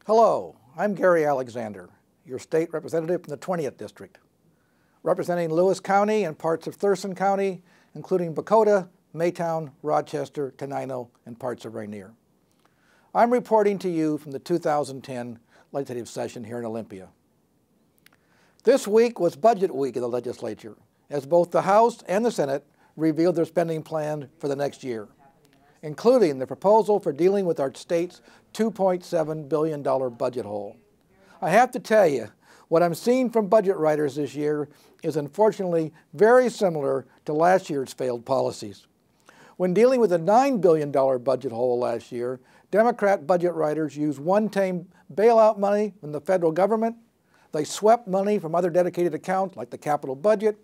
Hello, I'm Gary Alexander, your state representative from the 20th District, representing Lewis County and parts of Thurston County, including Bacota, Maytown, Rochester, Tenino, and parts of Rainier. I'm reporting to you from the 2010 legislative session here in Olympia. This week was budget week in the legislature, as both the House and the Senate revealed their spending plan for the next year, including the proposal for dealing with our state's $2.7 billion budget hole. I have to tell you, what I'm seeing from budget writers this year is unfortunately very similar to last year's failed policies. When dealing with a $9 billion budget hole last year, Democrat budget writers used one-time bailout money from the federal government, they swept money from other dedicated accounts like the capital budget,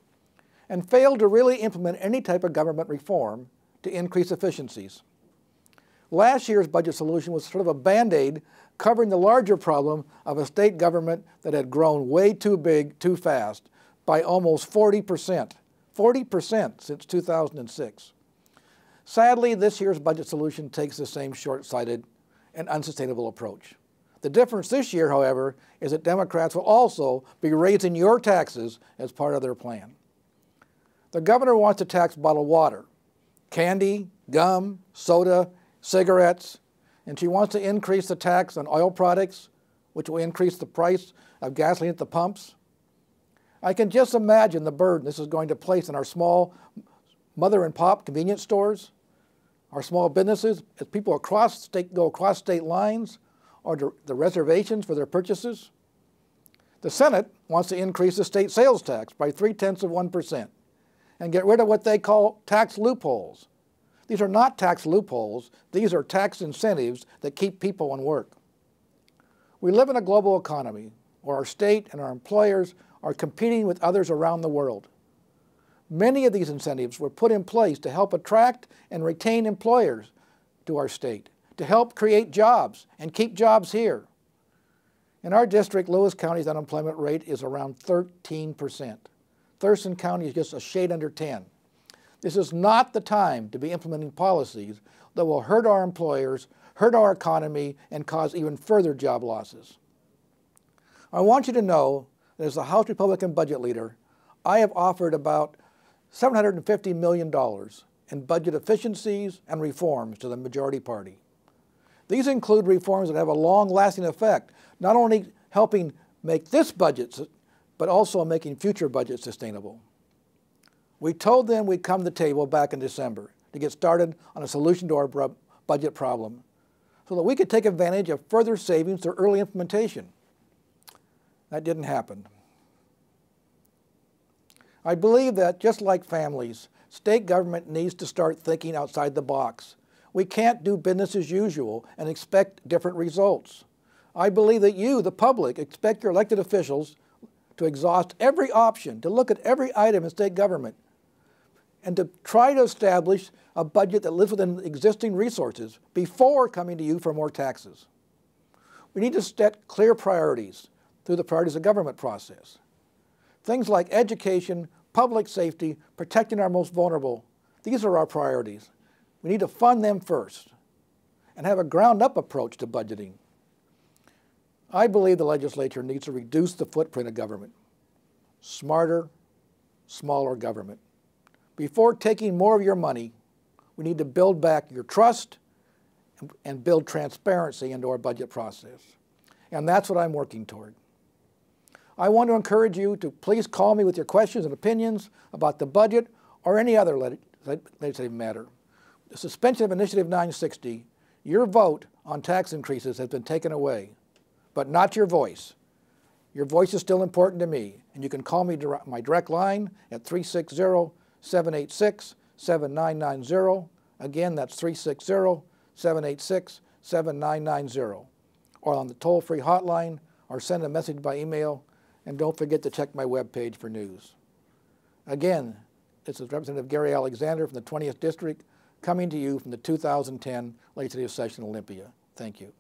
and failed to really implement any type of government reform to increase efficiencies. Last year's budget solution was sort of a Band-Aid covering the larger problem of a state government that had grown way too big, too fast, by almost 40%. 40% since 2006. Sadly, this year's budget solution takes the same short-sighted and unsustainable approach. The difference this year, however, is that Democrats will also be raising your taxes as part of their plan. The governor wants to tax bottled water, candy, gum, soda, cigarettes, and she wants to increase the tax on oil products, which will increase the price of gasoline at the pumps. I can just imagine the burden this is going to place on our small mother and pop convenience stores, our small businesses, as people go across state lines, or the reservations for their purchases. The Senate wants to increase the state sales tax by 0.3% and get rid of what they call tax loopholes. These are not tax loopholes, these are tax incentives that keep people in work. We live in a global economy where our state and our employers are competing with others around the world. Many of these incentives were put in place to help attract and retain employers to our state, to help create jobs and keep jobs here. In our district, Lewis County's unemployment rate is around 13%. Thurston County is just a shade under 10. This is not the time to be implementing policies that will hurt our employers, hurt our economy, and cause even further job losses. I want you to know that as the House Republican budget leader, I have offered about $750 million in budget efficiencies and reforms to the majority party. These include reforms that have a long-lasting effect, not only helping make this budget, but also making future budgets sustainable. We told them we'd come to the table back in December to get started on a solution to our budget problem so that we could take advantage of further savings through early implementation. That didn't happen. I believe that just like families, state government needs to start thinking outside the box. We can't do business as usual and expect different results. I believe that you, the public, expect your elected officials to exhaust every option, to look at every item in state government, and to try to establish a budget that lives within existing resources before coming to you for more taxes. We need to set clear priorities through the priorities of government process. Things like education, public safety, protecting our most vulnerable, these are our priorities. We need to fund them first and have a ground-up approach to budgeting. I believe the legislature needs to reduce the footprint of government. Smarter, smaller government. Before taking more of your money, we need to build back your trust and build transparency into our budget process. And that's what I'm working toward. I want to encourage you to please call me with your questions and opinions about the budget or any other legislative matter. The suspension of Initiative 960, your vote on tax increases has been taken away, but not your voice. Your voice is still important to me, and you can call me my direct line at 360-786-7990. Again, that's 360-786-7990. Or on the toll-free hotline, or send a message by email, and don't forget to check my webpage for news. Again, this is Representative Gary Alexander from the 20th District, coming to you from the 2010 legislative session in Olympia. Thank you.